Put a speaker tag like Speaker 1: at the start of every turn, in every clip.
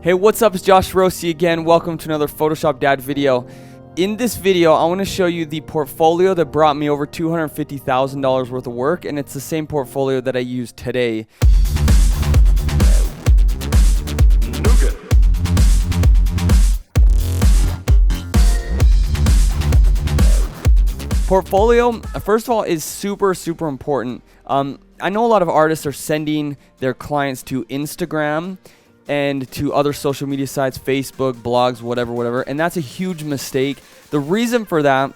Speaker 1: Hey, what's up? It's Josh Rossi again. Welcome to another Photoshop Dad video. In this video, I want to show you the portfolio that brought me over $250,000 worth of work, and it's the same portfolio that I use today. Portfolio, first of all, is super important. I know a lot of artists are sending their clients to Instagram and to other social media sites, Facebook, blogs, whatever, and that's a huge mistake. The reason for that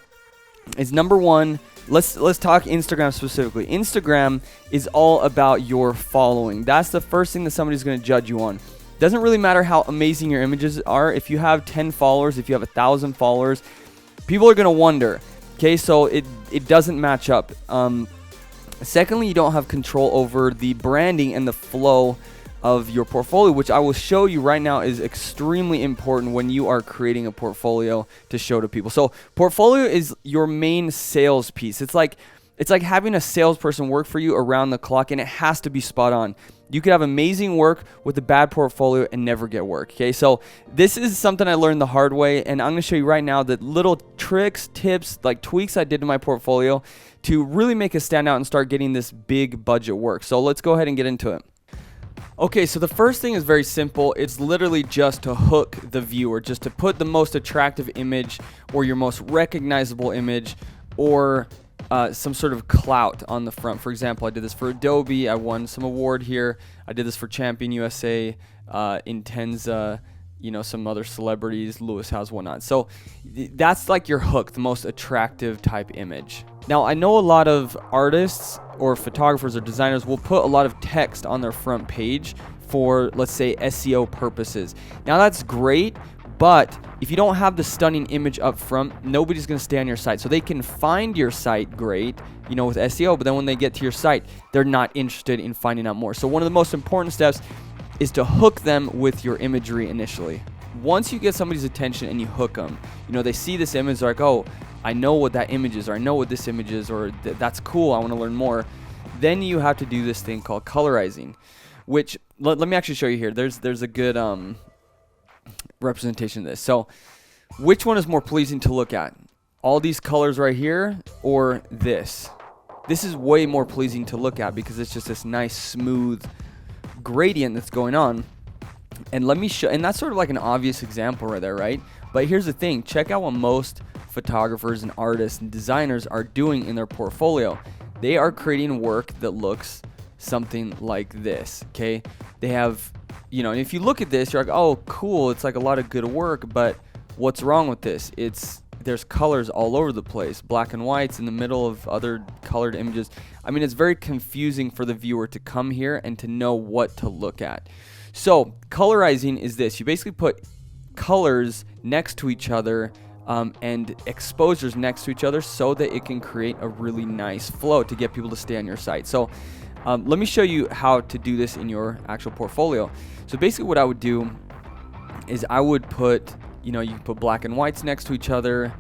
Speaker 1: is, number one, let's talk Instagram specifically. Instagram is all about your following. That's the first thing that somebody's going to judge you on. Doesn't really matter how amazing your images are. If you have 10 followers, if you have 1,000 followers, people are going to wonder. Okay, so it doesn't match up. Secondly, you don't have control over the branding and the flow of your portfolio, which I will show you right now is extremely important when you are creating a portfolio to show to people. So portfolio is your main sales piece. It's like having a salesperson work for you around the clock, and it has to be spot on. You could have amazing work with a bad portfolio and never get work. Okay, so this is something I learned the hard way, and I'm going to show you right now the little tricks, tips, like tweaks I did to my portfolio to really make it stand out and start getting this big budget work. So let's go ahead and get into it. Okay, so the first thing is very simple. It's literally just to hook the viewer, just to put the most attractive image or your most recognizable image or some sort of clout on the front. For example, I did this for Adobe. I won some award here. I did this for Champion USA, Intenza, some other celebrities, Lewis Howes, whatnot. So that's like your hook, the most attractive type image. Now, I know a lot of artists or photographers or designers will put a lot of text on their front page for, let's say, SEO purposes. Now, that's great, but if you don't have the stunning image up front, nobody's going to stay on your site. So they can find your site great, with SEO, but then when they get to your site, they're not interested in finding out more. So one of the most important steps is to hook them with your imagery initially. Once you get somebody's attention and you hook them, they see this image, they're like, oh, I know what that image is, or I know what this image is, or that's cool, I want to learn more. Then you have to do this thing called colorizing, which, let me actually show you here. There's a good representation of this. So which one is more pleasing to look at? All these colors right here, or this? This is way more pleasing to look at because it's just this nice smooth gradient that's going on. And let me show, and that's sort of like an obvious example right there, right? But here's the thing, check out what most photographers and artists and designers are doing in their portfolio. They are creating work that looks something like this, okay? They have, and if you look at this, you're like, oh, cool, it's like a lot of good work, but what's wrong with this? There's colors all over the place, black and whites in the middle of other colored images. I mean, it's very confusing for the viewer to come here and to know what to look at. So colorizing is this. You basically put colors next to each other and exposures next to each other so that it can create a really nice flow to get people to stay on your site. So let me show you how to do this in your actual portfolio. So basically what I would do is I would put, you can put black and whites next to each other,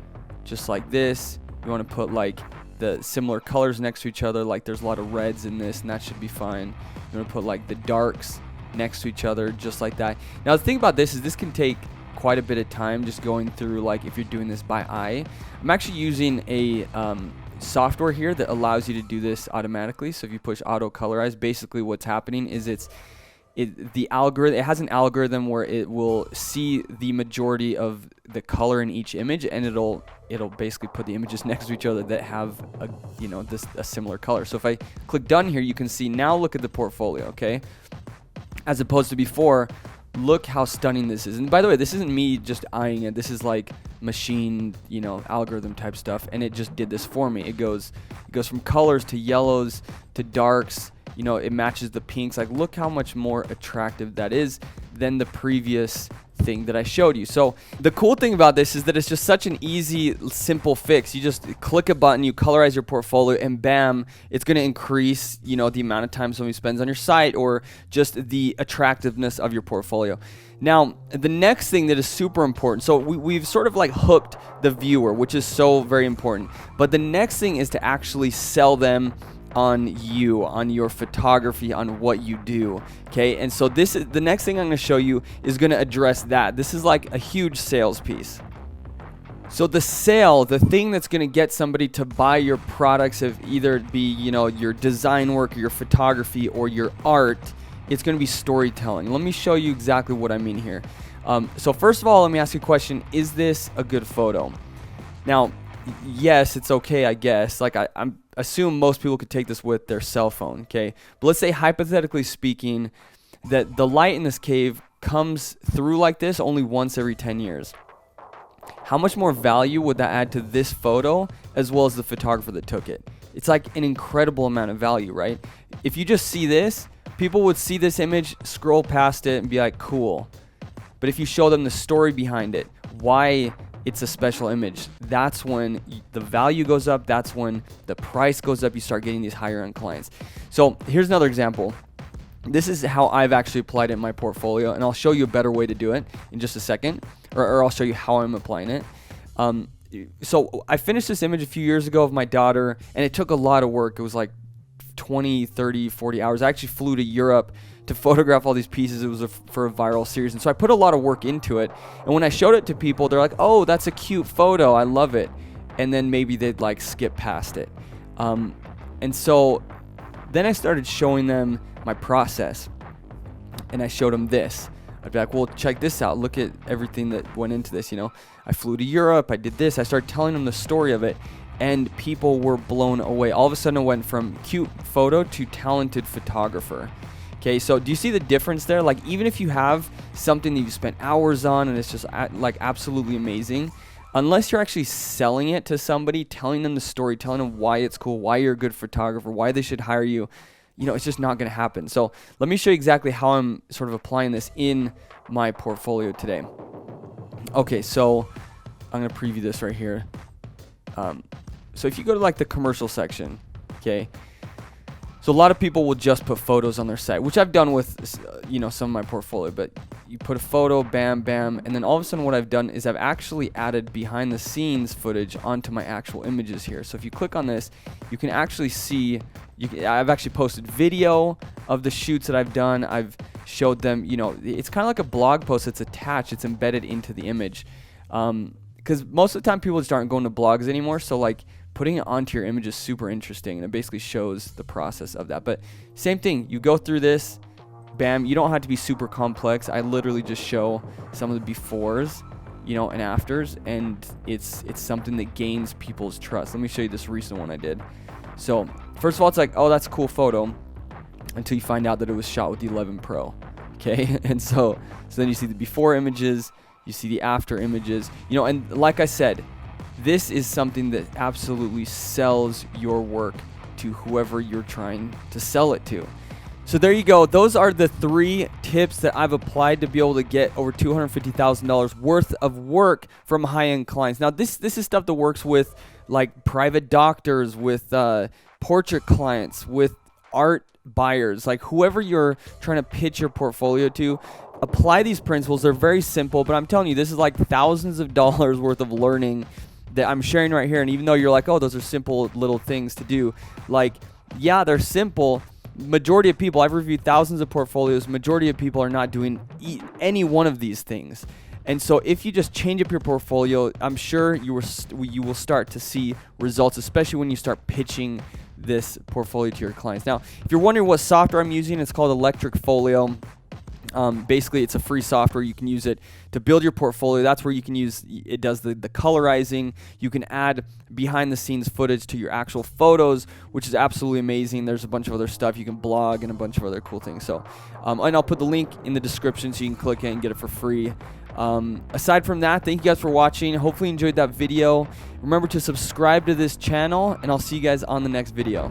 Speaker 1: just like this. You want to put like the similar colors next to each other, like there's a lot of reds in this, and that should be fine. You want to put like the darks next to each other, just like that. Now the thing about this is this can take quite a bit of time just going through, like if you're doing this by eye. I'm actually using a software here that allows you to do this automatically. So if you push auto colorize, basically what's happening is the algorithm, it has an algorithm where it will see the majority of the color in each image, and it'll basically put the images next to each other that have a similar color. So if I click done here, you can see now, look at the portfolio, okay? As opposed to before, look how stunning this is. And by the way, this isn't me just eyeing it. This is like machine, algorithm type stuff, and it just did this for me. It goes from colors to yellows to darks. It matches the pinks. Like, look how much more attractive that is than the previous thing that I showed you. So the cool thing about this is that it's just such an easy, simple fix. You just click a button, you colorize your portfolio, and bam, it's going to increase, the amount of time somebody spends on your site, or just the attractiveness of your portfolio. Now, the next thing that is super important, so we've sort of like hooked the viewer, which is so very important. But the next thing is to actually sell them on you, on your photography, on what you do. Okay, and so this is the next thing I'm going to show you is going to address that. This is like a huge sales piece. So the sale, the thing that's going to get somebody to buy your products, of either it be, you know, your design work or your photography or your art, it's going to be storytelling. Let me show you exactly what I mean here. So first of all, let me ask you a question. Is this a good photo? Now, yes, it's okay, I guess. Like I'm assume most people could take this with their cell phone, okay? But let's say, hypothetically speaking, that the light in this cave comes through like this only once every 10 years. How much more value would that add to this photo as well as the photographer that took it? It's like an incredible amount of value, right? If you just see this, people would see this image, scroll past it, and be like, cool. But if you show them the story behind it, why it's a special image, that's when the value goes up. That's when the price goes up. You start getting these higher end clients. So here's another example. This is how I've actually applied it in my portfolio, and I'll show you a better way to do it in just a second, or I'll show you how I'm applying it. So I finished this image a few years ago of my daughter, and it took a lot of work. It was like 20, 30, 40 hours. I actually flew to Europe to photograph all these pieces. It was for a viral series, and so I put a lot of work into it. And when I showed it to people, they're like, oh, that's a cute photo, I love it. And then maybe they'd like skip past it. And so then I started showing them my process, and I showed them this. I'd be like, well, check this out, look at everything that went into this. You know, I flew to Europe, I did this. I started telling them the story of it, and people were blown away. All of a sudden, it went from cute photo to talented photographer. Okay, so do you see the difference there? Like, even if you have something that you spent hours on and it's just like absolutely amazing, unless you're actually selling it to somebody, telling them the story, telling them why it's cool, why you're a good photographer, why they should hire you, you know, it's just not going to happen. So let me show you exactly how I'm sort of applying this in my portfolio today. Okay, so I'm going to preview this right here. So if you go to like the commercial section, okay, so a lot of people will just put photos on their site, which I've done with, you know, some of my portfolio. But you put a photo, bam, bam, and then all of a sudden what I've done is I've actually added behind the scenes footage onto my actual images here. So if you click on this, you can actually see, I've actually posted video of the shoots that I've done. I've showed them, you know, it's kind of like a blog post that's attached, it's embedded into the image. Because most of the time people just aren't going to blogs anymore. So like, putting it onto your image is super interesting, and it basically shows the process of that. But same thing, you go through this, bam, you don't have to be super complex. I literally just show some of the befores, you know, and afters, and it's something that gains people's trust. Let me show you this recent one I did. So first of all, it's like, oh, that's a cool photo, until you find out that it was shot with the 11 Pro. Okay, and so then you see the before images, you see the after images, you know, and like I said, this is something that absolutely sells your work to whoever you're trying to sell it to. So there you go. Those are the 3 tips that I've applied to be able to get over $250,000 worth of work from high-end clients. Now, this is stuff that works with like private doctors, with portrait clients, with art buyers, like whoever you're trying to pitch your portfolio to. Apply these principles. They're very simple, but I'm telling you, this is like thousands of dollars worth of learning that I'm sharing right here. And even though you're like, oh, those are simple little things to do, like, yeah, they're simple. Majority of people, I've reviewed thousands of portfolios, majority of people are not doing any one of these things. And so if you just change up your portfolio, I'm sure you will start to see results, especially when you start pitching this portfolio to your clients. Now, if you're wondering what software I'm using, it's called Electric Folio. Basically, it's a free software. You can use it to build your portfolio. That's where you can use, it does the colorizing. You can add behind the scenes footage to your actual photos, which is absolutely amazing. There's a bunch of other stuff. You can blog and a bunch of other cool things. So, and I'll put the link in the description so you can click it and get it for free. Aside from that, thank you guys for watching. Hopefully you enjoyed that video. Remember to subscribe to this channel, and I'll see you guys on the next video.